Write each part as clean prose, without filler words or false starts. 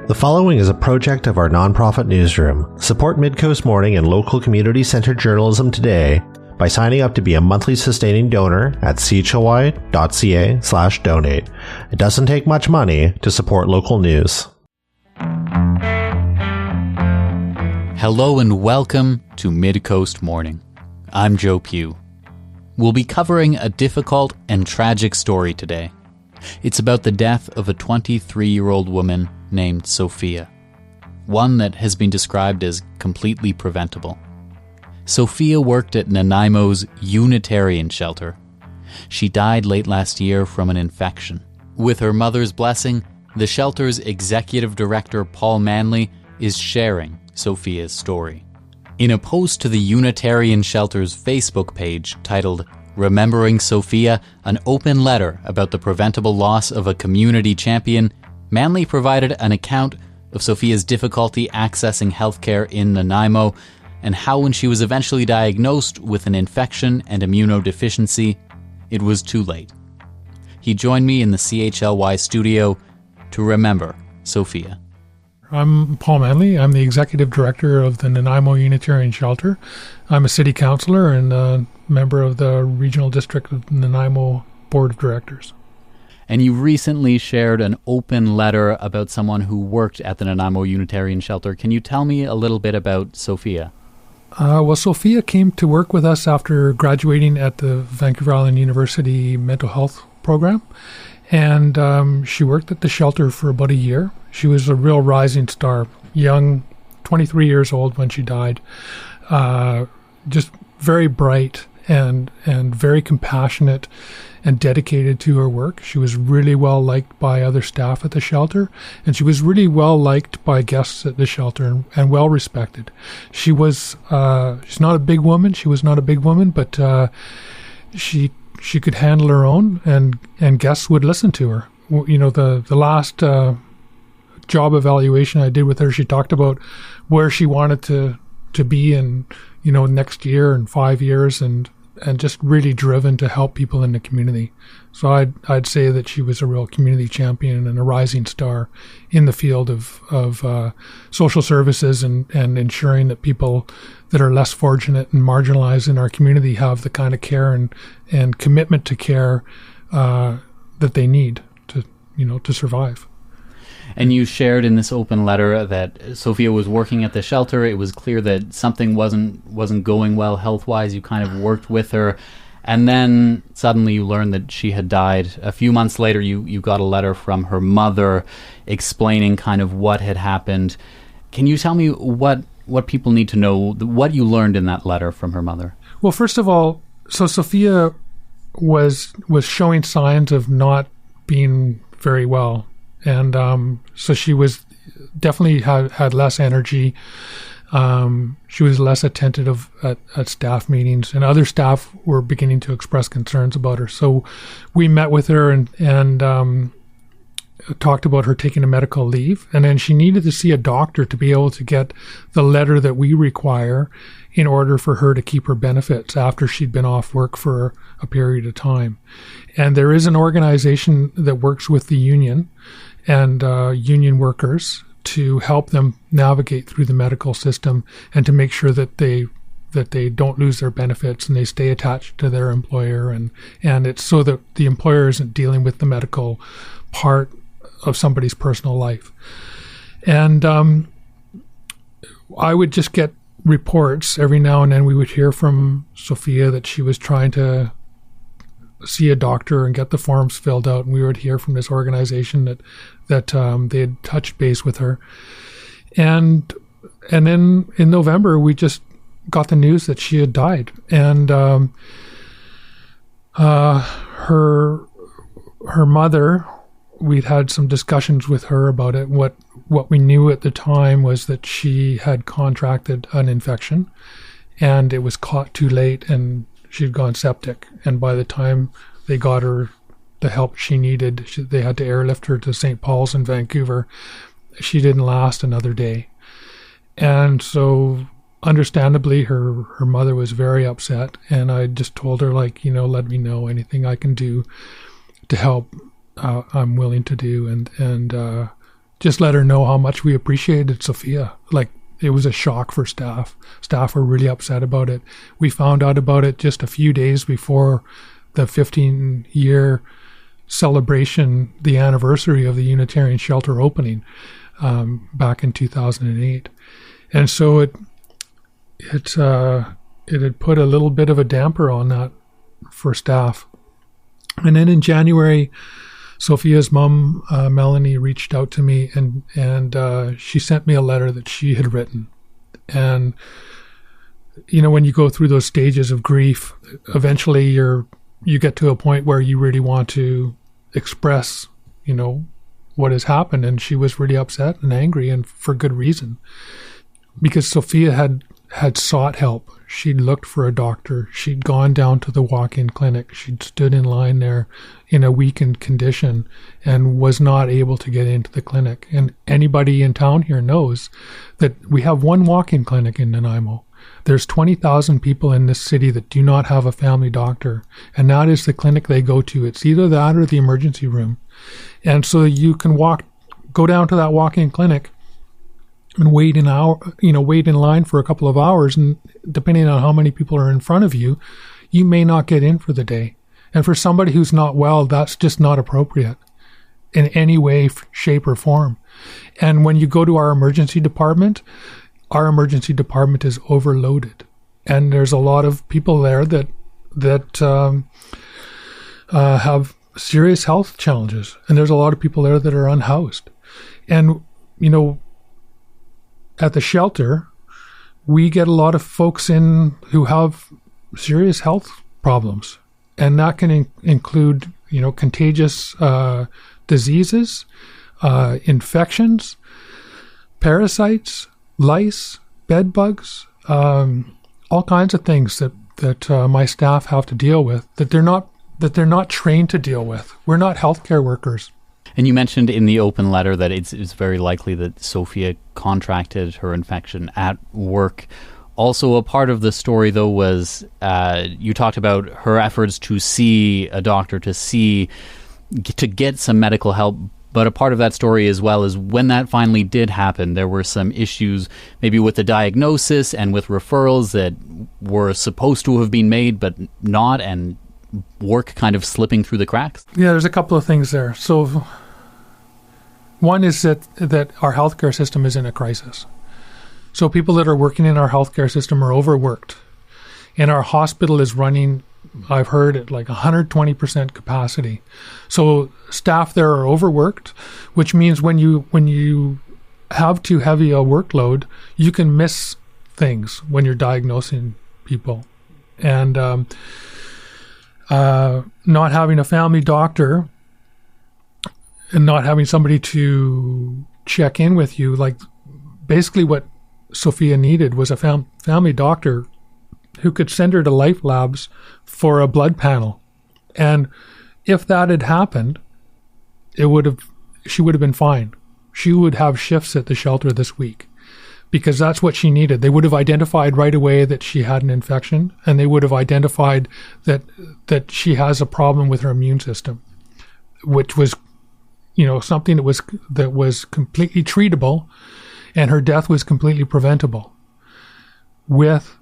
The following is a project of our nonprofit newsroom. Support Midcoast Morning and local community-centered journalism today by signing up to be a monthly sustaining donor at chly.ca/donate. It doesn't take much money to support local news. Hello and welcome to Midcoast Morning. I'm Joe Pugh. We'll be covering a difficult and tragic story today. It's about the death of a 23-year-old woman named Sophia, one that has been described as completely preventable. Sophia worked at Nanaimo's Unitarian shelter. She died late last year from an infection. With her mother's blessing, the shelter's executive director, Paul Manley, is sharing Sophia's story. In a post to the Unitarian shelter's Facebook page titled Remembering Sophia, an open letter about the preventable loss of a community champion, Manley provided an account of Sophia's difficulty accessing healthcare in Nanaimo and how when she was eventually diagnosed with an infection and immunodeficiency, it was too late. He joined me in the CHLY studio to remember Sophia. I'm Paul Manley. I'm the executive director of the Nanaimo Unitarian Shelter. I'm a city councillor and a member of the regional district of Nanaimo board of directors. And you recently shared an open letter about someone who worked at the Nanaimo Unitarian Shelter. Can you tell me a little bit about Sophia? Well, Sophia came to work with us after graduating at the Vancouver Island University mental health program. And she worked at the shelter for about a year. She was a real rising star, young, 23 years old when she died. Just very bright and very compassionate and dedicated to her work. She was really well liked by other staff at the shelter, and she was really well liked by guests at the shelter and well respected. She was she's not a big woman. She was not a big woman, but she could handle her own, and guests would listen to her. You know, the last job evaluation I did with her, she talked about where she wanted to be in, you know, next year and 5 years, and just really driven to help people in the community. So I'd say that she was a real community champion and a rising star in the field of social services and ensuring that people that are less fortunate and marginalized in our community have the kind of care and commitment to care that they need to survive. And you shared in this open letter that Sophia was working at the shelter. It was clear that something wasn't going well health-wise. You kind of worked with her. And then suddenly you learned that she had died. A few months later, you got a letter from her mother explaining kind of what had happened. Can you tell me what people need to know, what you learned in that letter from her mother? Well, first of all, so Sophia was showing signs of not being very well. And so she was definitely had less energy. She was less attentive at staff meetings, and other staff were beginning to express concerns about her. So we met with her and talked about her taking a medical leave. And then she needed to see a doctor to be able to get the letter that we require in order for her to keep her benefits after she'd been off work for a period of time. And there is an organization that works with the union and union workers to help them navigate through the medical system and to make sure that they don't lose their benefits and they stay attached to their employer, and it's so that the employer isn't dealing with the medical part of somebody's personal life. And I would just get reports every now and then. We would hear from Sophia that she was trying to see a doctor and get the forms filled out, and we would hear from this organization that they had touched base with her. And then in November we just got the news that she had died, and her mother, we'd had some discussions with her about it. What we knew at the time was that she had contracted an infection, and it was caught too late, and she'd gone septic. And by the time they got her the help she needed, they had to airlift her to St. Paul's in Vancouver. She didn't last another day. And so understandably, her mother was very upset. And I just told her, let me know anything I can do to help. I'm willing to do. And just let her know how much we appreciated Sophia. Like, it was a shock for staff. Staff were really upset about it. We found out about it just a few days before the 15-year celebration, the anniversary of the Unitarian shelter opening back in 2008. And so it had put a little bit of a damper on that for staff. And then in January, Sophia's mom, Melanie, reached out to me and she sent me a letter that she had written. And, you know, when you go through those stages of grief, eventually you get to a point where you really want to express, you know, what has happened. And she was really upset and angry, and for good reason, because Sophia had sought help. She'd looked for a doctor. She'd gone down to the walk-in clinic. She'd stood in line there in a weakened condition and was not able to get into the clinic. And anybody in town here knows that we have one walk-in clinic in Nanaimo. There's 20,000 people in this city that do not have a family doctor, and that is the clinic they go to. It's either that or the emergency room. And so you can go down to that walk-in clinic and wait in line for a couple of hours, and depending on how many people are in front of you, you may not get in for the day. And for somebody who's not well, that's just not appropriate in any way, shape, or form. And when you go to our emergency department is overloaded, and there's a lot of people there that have serious health challenges, and there's a lot of people there that are unhoused. And, you know, at the shelter, we get a lot of folks in who have serious health problems, and that can include, you know, contagious diseases, infections, parasites, lice, bed bugs, all kinds of things that my staff have to deal with that they're not trained to deal with. We're not healthcare workers. And you mentioned in the open letter that it's very likely that Sophia contracted her infection at work. Also, a part of the story, though, was you talked about her efforts to see a doctor, to get some medical help. But a part of that story as well is when that finally did happen, there were some issues maybe with the diagnosis and with referrals that were supposed to have been made but not, and work kind of slipping through the cracks. Yeah, there's a couple of things there. So one is that our healthcare system is in a crisis. So people that are working in our healthcare system are overworked. And our hospital is running, I've heard, at like 120% capacity. So staff there are overworked, which means when you have too heavy a workload, you can miss things when you're diagnosing people. And not having a family doctor and not having somebody to check in with you, like basically what Sophia needed was a family doctor who could send her to Life Labs for a blood panel. And if that had happened, she would have been fine. She would have shifts at the shelter this week because that's what she needed. They would have identified right away that she had an infection, and they would have identified that she has a problem with her immune system, which was, you know, something that was completely treatable, and her death was completely preventable with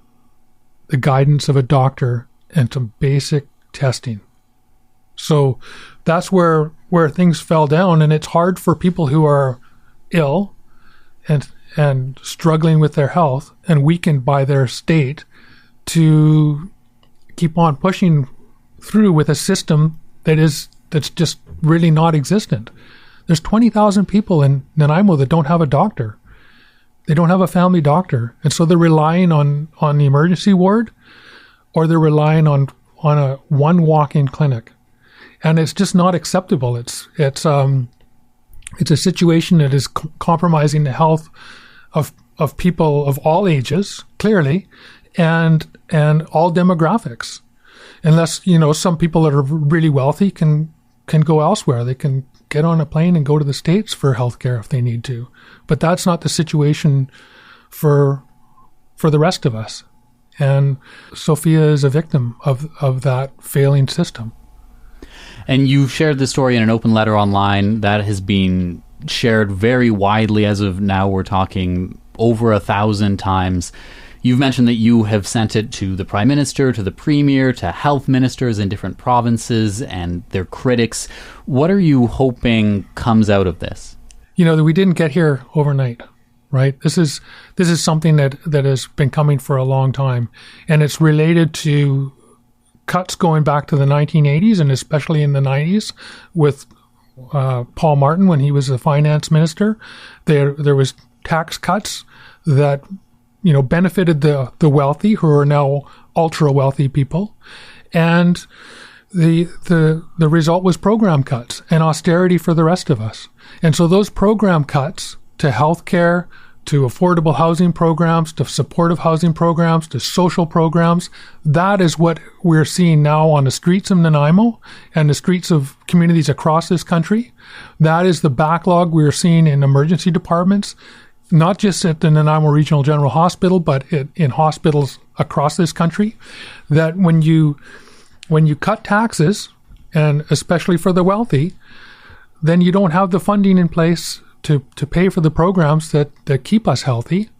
the guidance of a doctor and some basic testing. So that's where things fell down, and it's hard for people who are ill and struggling with their health and weakened by their state to keep on pushing through with a system that's just really not existent. There's 20,000 people in Nanaimo that don't have a doctor. They don't have a family doctor. And so they're relying on the emergency ward, or they're relying on a one walk-in clinic. And it's just not acceptable. It's a situation that is compromising the health of people of all ages, clearly, and all demographics. Unless, you know, some people that are really wealthy can go elsewhere. They can get on a plane and go to the States for healthcare if they need to. But that's not the situation for the rest of us. And Sophia is a victim of that failing system. And you've shared this story in an open letter online that has been shared very widely. As of now, we're talking over 1,000 times. You've mentioned that you have sent it to the Prime Minister, to the Premier, to health ministers in different provinces and their critics. What are you hoping comes out of this? That we didn't get here overnight, right? This is something that has been coming for a long time, and it's related to cuts going back to the 1980s and especially in the 90s with Paul Martin when he was the finance minister. There was tax cuts that benefited the wealthy, who are now ultra wealthy people, and the result was program cuts and austerity for the rest of us. And so those program cuts to healthcare, to affordable housing programs, to supportive housing programs, to social programs, that is what we're seeing now on the streets of Nanaimo and the streets of communities across this country. That is the backlog we're seeing in emergency departments, not just at the Nanaimo Regional General Hospital, but in hospitals across this country. That when you cut taxes, and especially for the wealthy, then you don't have the funding in place to pay for the programs that keep us healthy,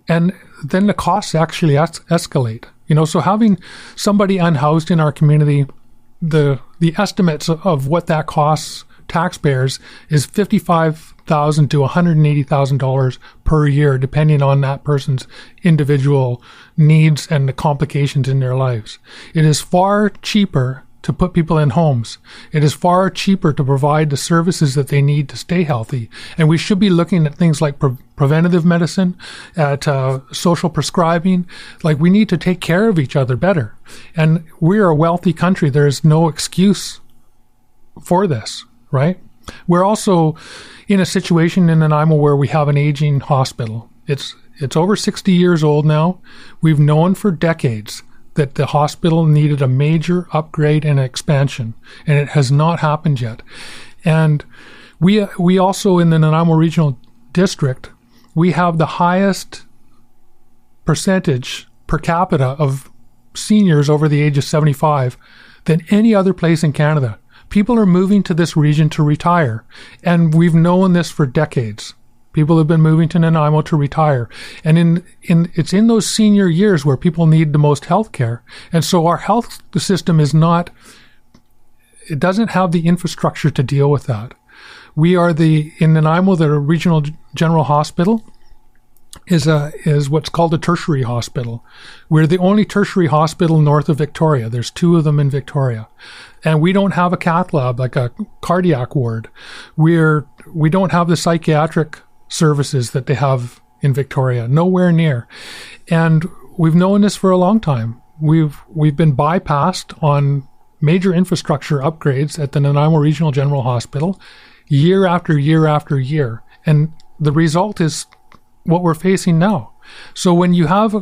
and then the costs actually escalate. So having somebody unhoused in our community, the estimates of what that costs taxpayers is $55,000 to $180,000 per year, depending on that person's individual needs and the complications in their lives. It is far cheaper to put people in homes. It is far cheaper to provide the services that they need to stay healthy. And we should be looking at things like preventative medicine, at social prescribing. Like, we need to take care of each other better. And we're a wealthy country. There is no excuse for this, right? We're also in a situation in Nanaimo where we have an aging hospital. It's over 60 years old now. We've known for decades that the hospital needed a major upgrade and expansion, and it has not happened yet. And we also, in the Nanaimo Regional District, we have the highest percentage per capita of seniors over the age of 75 than any other place in Canada. People are moving to this region to retire, and we've known this for decades. People have been moving to Nanaimo to retire. And it's in those senior years where people need the most health care. And so our health system it doesn't have the infrastructure to deal with that. In Nanaimo, the Regional General Hospital is what's called a tertiary hospital. We're the only tertiary hospital north of Victoria. There's 2 of them in Victoria. And we don't have a cath lab, like a cardiac ward. We don't have the psychiatric services that they have in Victoria, nowhere near. And we've known this for a long time. We've been bypassed on major infrastructure upgrades at the Nanaimo Regional General Hospital year after year after year. And the result is what we're facing now. So when you have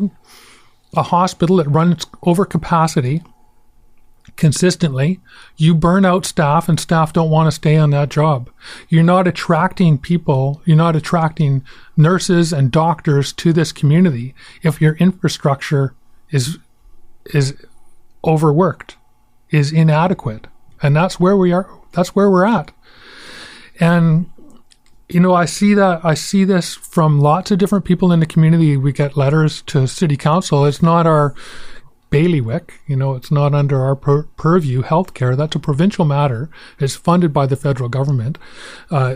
a hospital that runs over capacity consistently, you burn out staff, and staff don't want to stay on that job. You're not attracting people, you're not attracting nurses and doctors to this community if your infrastructure is overworked, is inadequate. And that's where we are, that's where we're at. And I see this from lots of different people in the community. We get letters to City Council. It's not our bailiwick, it's not under our purview, healthcare. That's a provincial matter. It's funded by the federal government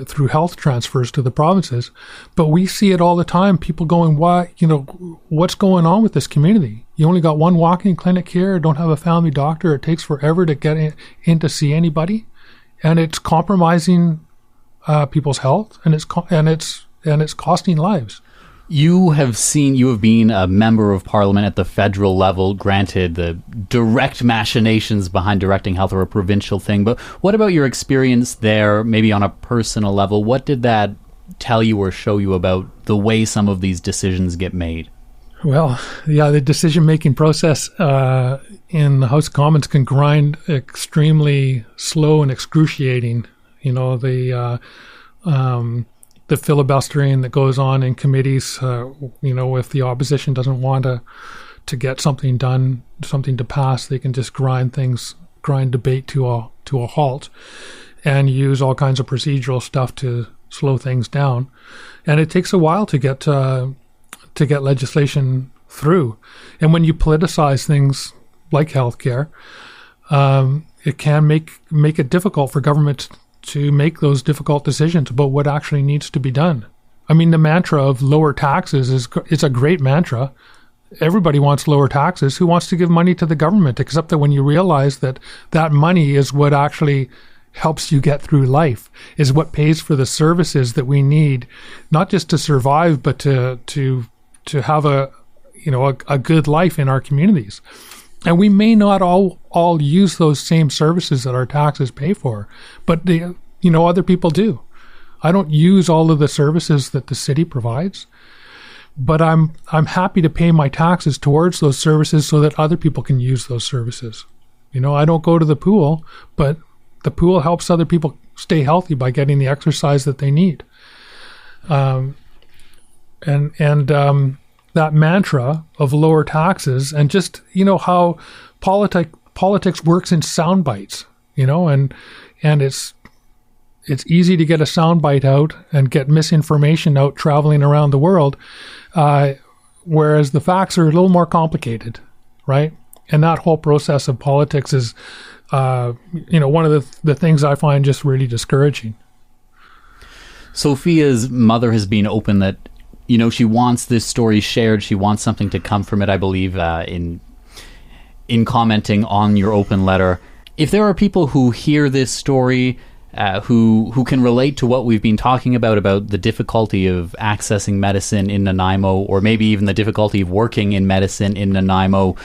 through health transfers to the provinces. But we see it all the time. People going, what's going on with this community? You only got one walk-in clinic here, don't have a family doctor. It takes forever to get in to see anybody. And it's compromising people's health, and it's costing lives. You have been a member of parliament at the federal level. Granted, the direct machinations behind directing health are a provincial thing, but what about your experience there, maybe on a personal level? What did that tell you or show you about the way some of these decisions get made? Well, yeah, the decision-making process in the House of Commons can grind extremely slow and excruciating. The filibustering that goes on in committees, if the opposition doesn't want to get something done, something to pass, they can just grind debate to a halt, and use all kinds of procedural stuff to slow things down. And it takes a while to get legislation through. And when you politicize things like healthcare, it can make it difficult for government to make those difficult decisions about what actually needs to be done. I mean, the mantra of lower taxes is a great mantra. Everybody wants lower taxes. Who wants to give money to the government? Except that when you realize that that money is what actually helps you get through life, is what pays for the services that we need, not just to survive, but to have a good life in our communities. And we may not all use those same services that our taxes pay for, but other people do. I don't use all of the services that the city provides, but I'm happy to pay my taxes towards those services so that other people can use those services. I don't go to the pool, but the pool helps other people stay healthy by getting the exercise that they need. That mantra of lower taxes, and just how politics works in sound bites, and it's easy to get a sound bite out and get misinformation out traveling around the world, whereas the facts are a little more complicated, right? And that whole process of politics is, one of the things I find just really discouraging. Sophia's mother has been open that, she wants this story shared. She wants something to come from it, I believe, in commenting on your open letter. If there are people who hear this story, who can relate to what we've been talking about the difficulty of accessing medicine in Nanaimo, or maybe even the difficulty of working in medicine in Nanaimo,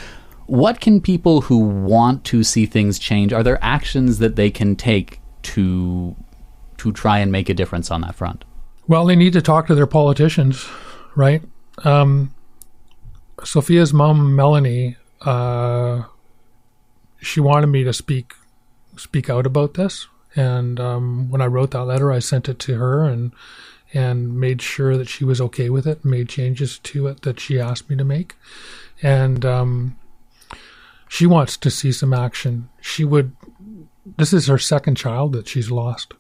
what can people who want to see things change, are there actions that they can take to try and make a difference on that front? Well, they need to talk to their politicians, right? Sophia's mom, Melanie, she wanted me to speak out about this. And when I wrote that letter, I sent it to her and made sure that she was okay with it, made changes to it that she asked me to make. And she wants to see some action. This is her second child that she's lost.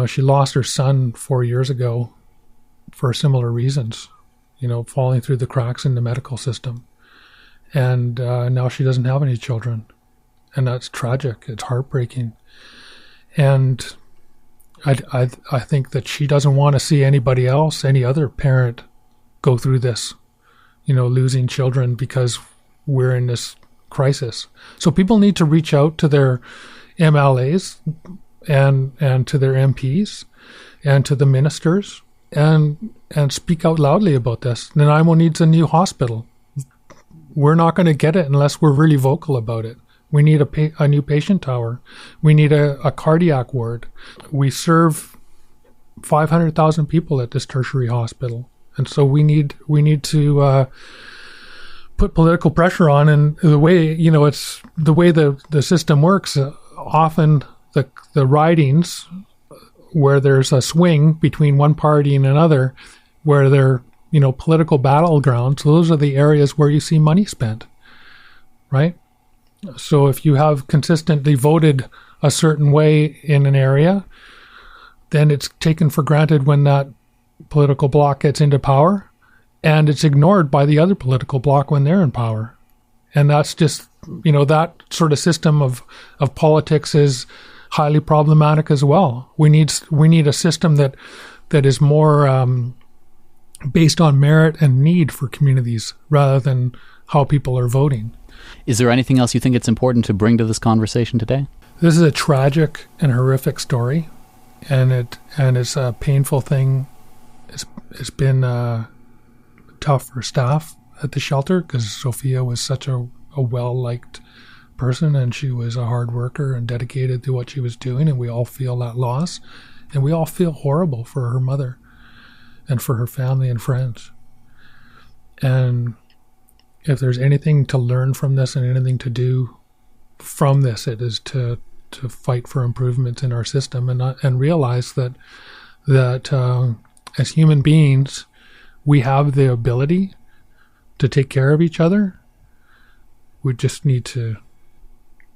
She lost her son 4 years ago for similar reasons, falling through the cracks in the medical system. And now she doesn't have any children. And that's tragic. It's heartbreaking. And I think that she doesn't want to see anybody else, any other parent, go through this, losing children because we're in this crisis. So people need to reach out to their MLAs and to their MPs and to the ministers and speak out loudly about this. Nanaimo needs a new hospital. We're not going to get it unless we're really vocal about it. We need a new patient tower. We need a cardiac ward. We serve 500,000 people at this tertiary hospital, and so we need to put political pressure on. And the way it's the way the system works. Often the ridings where there's a swing between one party and another, where they're political battlegrounds. Those are the areas where you see money spent, right? So if you have consistently voted a certain way in an area, then it's taken for granted when that political bloc gets into power, and it's ignored by the other political bloc when they're in power. And that's just, that sort of system of politics is highly problematic as well. We need a system that is more based on merit and need for communities rather than how people are voting. Is there anything else you think it's important to bring to this conversation today? This is a tragic and horrific story, and it's a painful thing. It's been tough for staff at the shelter because Sophia was such a well-liked person, and she was a hard worker and dedicated to what she was doing, and we all feel that loss, and we all feel horrible for her mother and for her family and friends. And if there's anything to learn from this and anything to do from this, it is to fight for improvements in our system and realize that as human beings, we have the ability to take care of each other. We just need to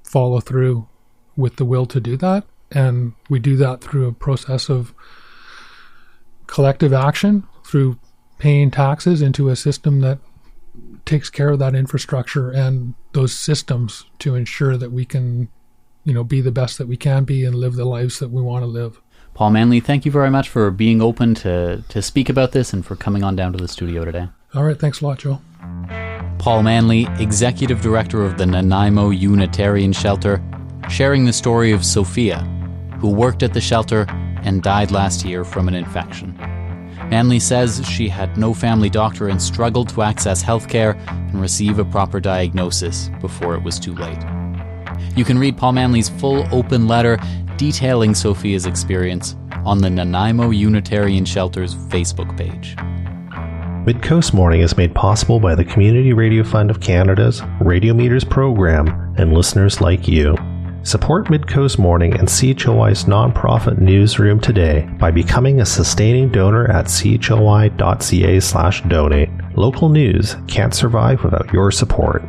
follow through with the will to do that And we do that through a process of collective action, through paying taxes into a system that takes care of that infrastructure and those systems to ensure that we can, be the best that we can be and live the lives that we want to live. Paul Manley, thank you very much for being open to speak about this and for coming on down to the studio today. All right. Thanks a lot, Joe. Paul Manley, Executive Director of the Nanaimo Unitarian Shelter, sharing the story of Sophia, who worked at the shelter and died last year from an infection. Manley says she had no family doctor and struggled to access healthcare and receive a proper diagnosis before it was too late. You can read Paul Manley's full open letter detailing Sophia's experience on the Nanaimo Unitarian Shelter's Facebook page. Midcoast Morning is made possible by the Community Radio Fund of Canada's Radio Meters program and listeners like you. Support Midcoast Morning and CHLY's nonprofit newsroom today by becoming a sustaining donor at chly.ca/donate. Local news can't survive without your support.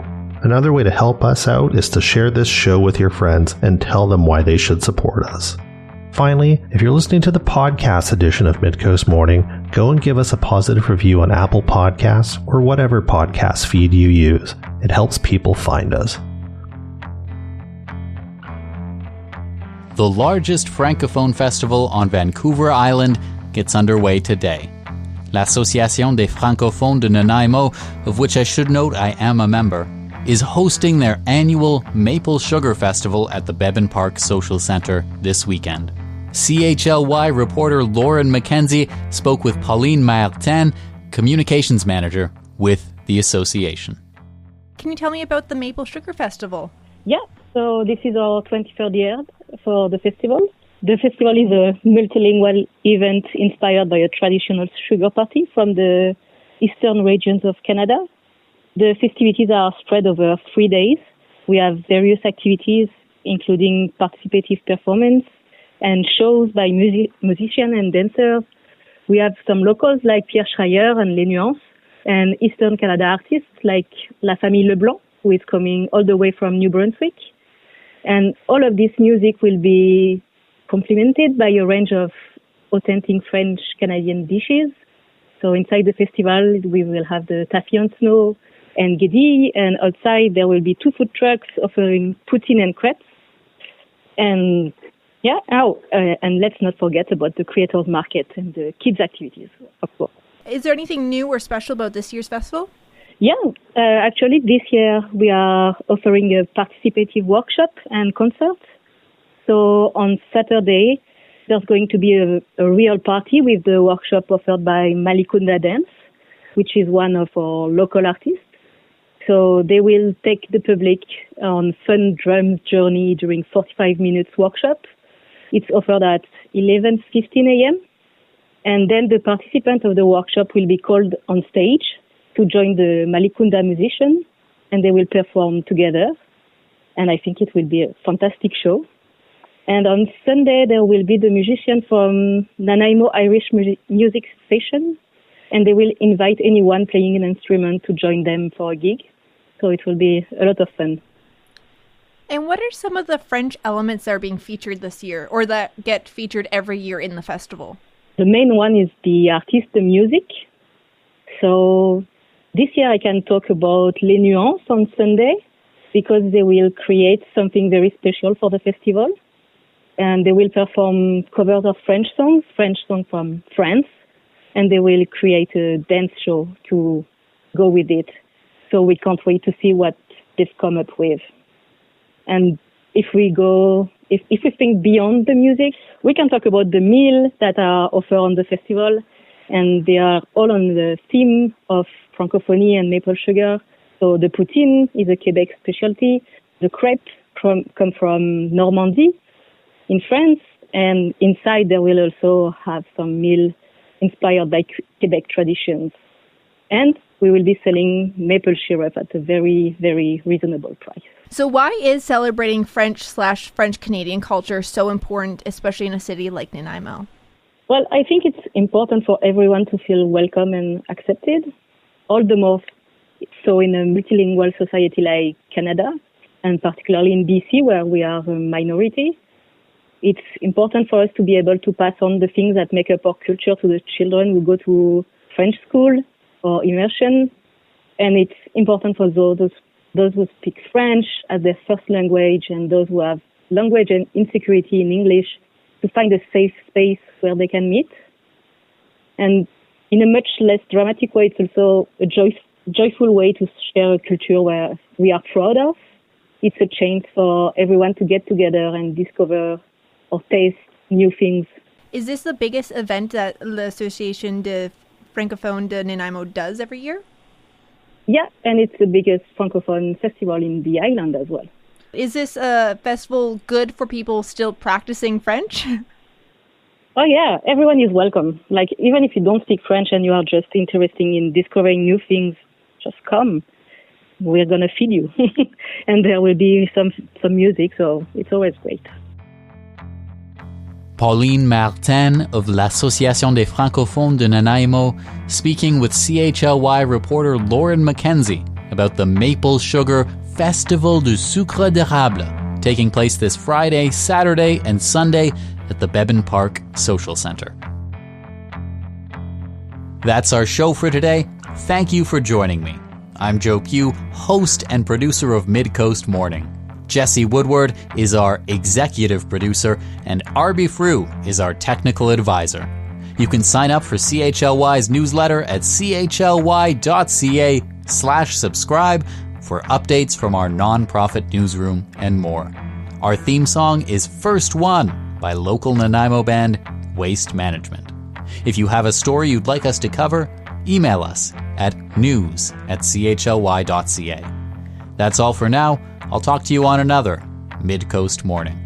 Another way to help us out is to share this show with your friends and tell them why they should support us. Finally, if you're listening to the podcast edition of Midcoast Morning, go and give us a positive review on Apple Podcasts or whatever podcast feed you use. It helps people find us. The largest Francophone festival on Vancouver Island gets underway today. L'Association des Francophones de Nanaimo, of which I should note I am a member, is hosting their annual Maple Sugar Festival at the Bevan Park Social Centre this weekend. CHLY reporter Lauryn Mackenzie spoke with Pauline Martin, communications manager with the association. Can you tell me about the Maple Sugar Festival? Yeah, so this is our 23rd year for the festival. The festival is a multilingual event inspired by a traditional sugar party from the eastern regions of Canada. The festivities are spread over 3 days. We have various activities, including participative performance and shows by musicians and dancers. We have some locals like Pierre Schreier and Les Nuances, and Eastern Canada artists like La Famille Leblanc, who is coming all the way from New Brunswick. And all of this music will be complemented by a range of authentic French-Canadian dishes. So inside the festival, we will have the taffy on snow and guédille, and outside there will be 2 food trucks offering poutine and crepes. And and let's not forget about the creators market and the kids activities, of course. Is there anything new or special about this year's festival? Yeah, actually this year we are offering a participative workshop and concert. So on Saturday, there's going to be a real party with the workshop offered by Malikunda Dance, which is one of our local artists. So they will take the public on fun drum journey during 45 minutes workshop. It's offered at 11:15 a.m. And then the participant of the workshop will be called on stage to join the Malikunda musician, and they will perform together. And I think it will be a fantastic show. And on Sunday, there will be the musician from Nanaimo Irish Music Station, and they will invite anyone playing an instrument to join them for a gig. So it will be a lot of fun. And what are some of the French elements that are being featured this year, or that get featured every year in the festival? The main one is the artist, the music. So this year I can talk about Les Nuances on Sunday, because they will create something very special for the festival. And they will perform covers of French songs from France, and they will create a dance show to go with it. So we can't wait to see what they've come up with. And if we think beyond the music, we can talk about the meals that are offered on the festival, and they are all on the theme of Francophonie and maple sugar. So the poutine is a Quebec specialty. The crepes come from Normandy in France, and inside there will also have some meal inspired by Quebec traditions. And we will be selling maple syrup at a very, very reasonable price. So why is celebrating French/French-Canadian culture so important, especially in a city like Nanaimo? Well, I think it's important for everyone to feel welcome and accepted, all the more so in a multilingual society like Canada, and particularly in BC, where we are a minority. it's important for us to be able to pass on the things that make up our culture to the children who go to French school or immersion. And it's important for those who speak French as their first language and those who have language and insecurity in English to find a safe space where they can meet. And in a much less dramatic way, it's also a joyful way to share a culture where we are proud of. It's a chance for everyone to get together and discover or taste new things. Is this the biggest event that l'Association de Francophones de Nanaimo does every year? Yeah, and it's the biggest Francophone festival in the island as well. Is this a festival good for people still practicing French? Oh yeah, everyone is welcome. Like, even if you don't speak French and you are just interested in discovering new things, just come. We're going to feed you. And there will be some music, so it's always great. Pauline Martin of l'Association des Francophones de Nanaimo speaking with CHLY reporter Lauryn Mackenzie about the Maple Sugar Festival du Sucre d'Érable taking place this Friday, Saturday, and Sunday at the Beban Park Social Center. That's our show for today. Thank you for joining me. I'm Joe Pugh, host and producer of Midcoast Morning. Jesse Woodward is our executive producer, and Arby Frew is our technical advisor. You can sign up for CHLY's newsletter at chly.ca/subscribe for updates from our nonprofit newsroom and more. Our theme song is First One by local Nanaimo band Waste Management. If you have a story you'd like us to cover, email us at news@chly.ca. That's all for now. I'll talk to you on another Midcoast Morning.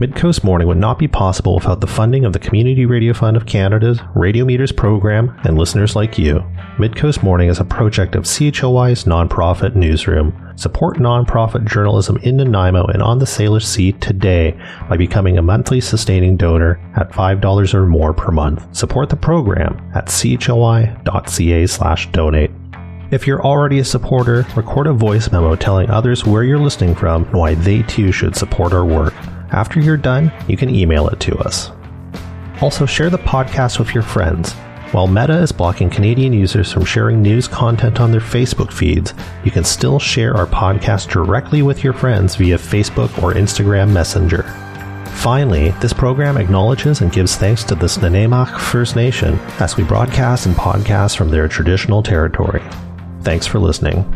Midcoast Morning would not be possible without the funding of the Community Radio Fund of Canada's Radio Meters program and listeners like you. Midcoast Morning is a project of CHLY's nonprofit newsroom. Support nonprofit journalism in Nanaimo and on the Salish Sea today by becoming a monthly sustaining donor at $5 or more per month. Support the program at chly.ca/donate. If you're already a supporter, record a voice memo telling others where you're listening from and why they too should support our work. After you're done, you can email it to us. Also, share the podcast with your friends. While Meta is blocking Canadian users from sharing news content on their Facebook feeds, you can still share our podcast directly with your friends via Facebook or Instagram Messenger. Finally, this program acknowledges and gives thanks to the Nanaimo First Nation as we broadcast and podcast from their traditional territory. Thanks for listening.